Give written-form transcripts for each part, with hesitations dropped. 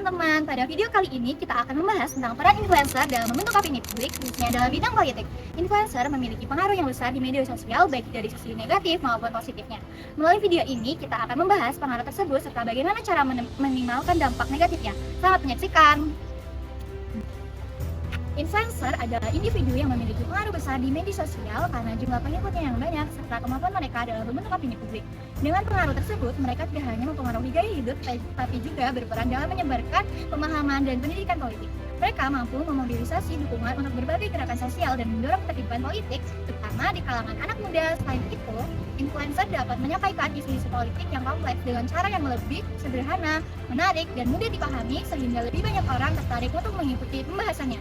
teman-teman, pada video kali ini kita akan membahas tentang peran influencer dalam membentuk opini publik, khususnya dalam bidang politik. Influencer memiliki pengaruh yang besar di media sosial, baik dari sisi negatif maupun positifnya. Melalui video ini, kita akan membahas pengaruh tersebut serta bagaimana cara minimalkan dampak negatifnya. Selamat menyaksikan! Influencer adalah individu yang memiliki pengaruh besar di media sosial karena jumlah pengikutnya yang banyak serta kemampuan mereka dalam membentuk opini publik. Dengan pengaruh tersebut, mereka tidak hanya mempengaruhi gaya hidup, tapi juga berperan dalam menyebarkan pemahaman dan pendidikan politik. Mereka mampu memobilisasi dukungan untuk berbagai gerakan sosial dan mendorong ketertiban politik, terutama di kalangan anak muda. Selain itu, influencer dapat menyampaikan isu-isu politik yang kompleks dengan cara yang lebih sederhana, menarik, dan mudah dipahami sehingga lebih banyak orang tertarik untuk mengikuti pembahasannya.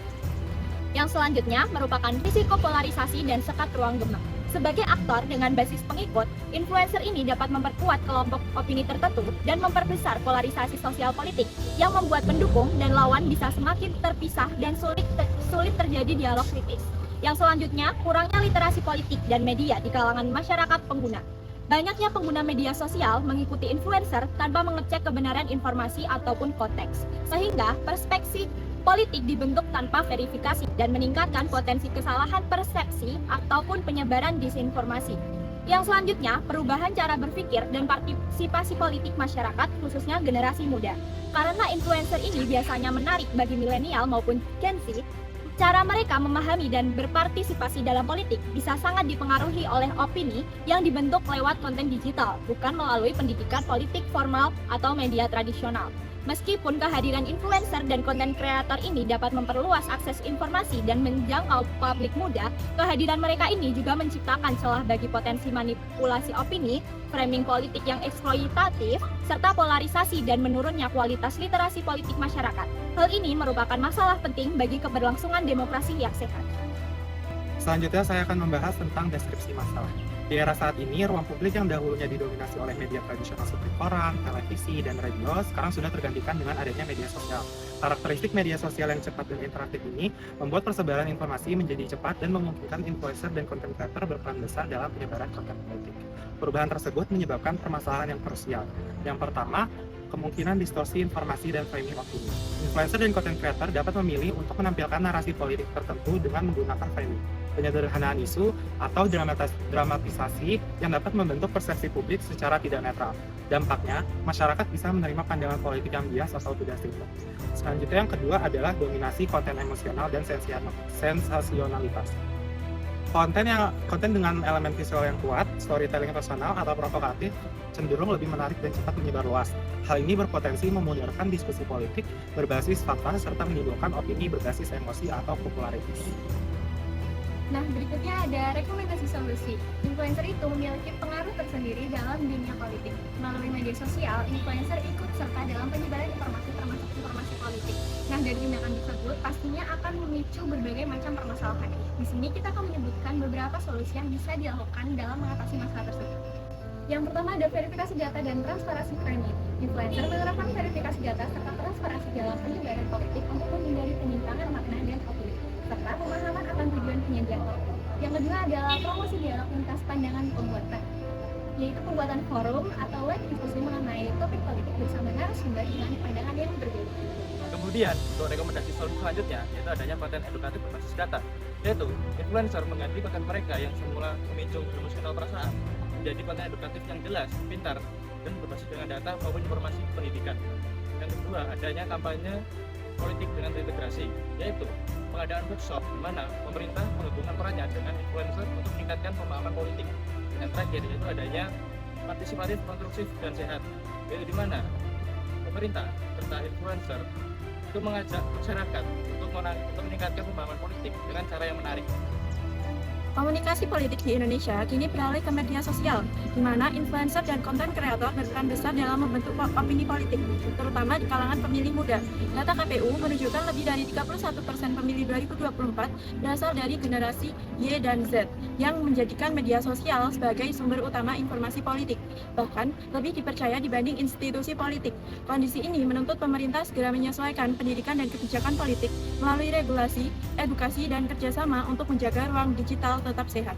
Yang selanjutnya merupakan risiko polarisasi dan sekat ruang gemak. Sebagai aktor dengan basis pengikut, influencer ini dapat memperkuat kelompok opini tertentu dan memperbesar polarisasi sosial politik yang membuat pendukung dan lawan bisa semakin terpisah dan sulit terjadi dialog kritis. Yang selanjutnya, kurangnya literasi politik dan media di kalangan masyarakat pengguna. Banyaknya pengguna media sosial mengikuti influencer tanpa mengecek kebenaran informasi ataupun konteks, sehingga perspektif politik dibentuk tanpa verifikasi dan meningkatkan potensi kesalahan persepsi ataupun penyebaran disinformasi. Yang selanjutnya, perubahan cara berpikir dan partisipasi politik masyarakat, khususnya generasi muda. Karena influencer ini biasanya menarik bagi milenial maupun Gen Z, cara mereka memahami dan berpartisipasi dalam politik bisa sangat dipengaruhi oleh opini yang dibentuk lewat konten digital, bukan melalui pendidikan politik formal atau media tradisional. Meskipun kehadiran influencer dan konten kreator ini dapat memperluas akses informasi dan menjangkau publik muda, kehadiran mereka ini juga menciptakan celah bagi potensi manipulasi opini, framing politik yang eksploitatif, serta polarisasi dan menurunnya kualitas literasi politik masyarakat. Hal ini merupakan masalah penting bagi keberlangsungan demokrasi yang sehat. Selanjutnya saya akan membahas tentang deskripsi masalah. Di era saat ini, ruang publik yang dahulunya didominasi oleh media tradisional seperti koran, televisi, dan radio, sekarang sudah tergantikan dengan adanya media sosial. Karakteristik media sosial yang cepat dan interaktif ini membuat persebaran informasi menjadi cepat dan memungkinkan influencer dan konten creator berperan besar dalam penyebaran konten politik. Perubahan tersebut menyebabkan permasalahan yang krusial. Yang pertama, kemungkinan distorsi informasi dan framing opini. Influencer dan konten creator dapat memilih untuk menampilkan narasi politik tertentu dengan menggunakan framing, penyederhanaan isu, atau dramatisasi yang dapat membentuk persepsi publik secara tidak netral. Dampaknya, masyarakat bisa menerima pandangan politik yang bias atau tidak seimbang. Selanjutnya yang kedua adalah dominasi konten emosional dan sensasionalitas. Konten dengan elemen visual yang kuat, storytelling personal atau provokatif cenderung lebih menarik dan cepat menyebar luas. Hal ini berpotensi memudahkan diskusi politik berbasis fakta serta menimbulkan opini berbasis emosi atau popularitas. Nah, berikutnya ada rekomendasi solusi. Influencer itu memiliki pengaruh tersendiri dalam dunia politik. Melalui media sosial, influencer ikut serta dalam penyebaran informasi termasuk informasi politik. Nah, dari tindakan tersebut pastinya akan memicu berbagai macam permasalahan. Di sini kita akan menyebutkan beberapa solusi yang bisa dilakukan dalam mengatasi masalah tersebut. Yang pertama ada verifikasi data dan transparansi framing. Influencer menerapkan verifikasi data serta transparansi dalam penyebaran politik untuk menghindari penyimpangan makna dan opini, serta pemahaman akan tujuan penyajian politik. Yang kedua adalah promosi dialog lintas pandangan pembuatan, yaitu pembuatan forum atau web diskusi mengenai topik politik bersama narasumber dengan pandangan yang berbeda. Kemudian, untuk rekomendasi solusi selanjutnya, yaitu adanya konten edukatif berbasis data, yaitu influencer mengganti konten mereka yang semula memicu emosional perasaan menjadi konten edukatif yang jelas, pintar, dan berbasis dengan data maupun informasi pendidikan. Yang kedua, adanya kampanye politik dengan integrasi, yaitu pengadaan workshop di mana pemerintah menggabungkan perannya dengan influencer untuk meningkatkan pemahaman politik. Yang terakhir, yaitu adanya partisipatif, konstruktif, dan sehat, yaitu di mana pemerintah serta influencer itu mengajak masyarakat untuk meningkatkan pemahaman politik dengan cara yang menarik. Komunikasi politik di Indonesia kini beralih ke media sosial, di mana influencer dan konten kreator berperan besar dalam membentuk opini politik, terutama di kalangan pemilih muda. Data KPU menunjukkan lebih dari 31% pemilih 2024 berasal dari generasi Y dan Z, yang menjadikan media sosial sebagai sumber utama informasi politik, bahkan lebih dipercaya dibanding institusi politik. Kondisi ini menuntut pemerintah segera menyesuaikan pendidikan dan kebijakan politik melalui regulasi, edukasi, dan kerjasama untuk menjaga ruang digital tetap sehat.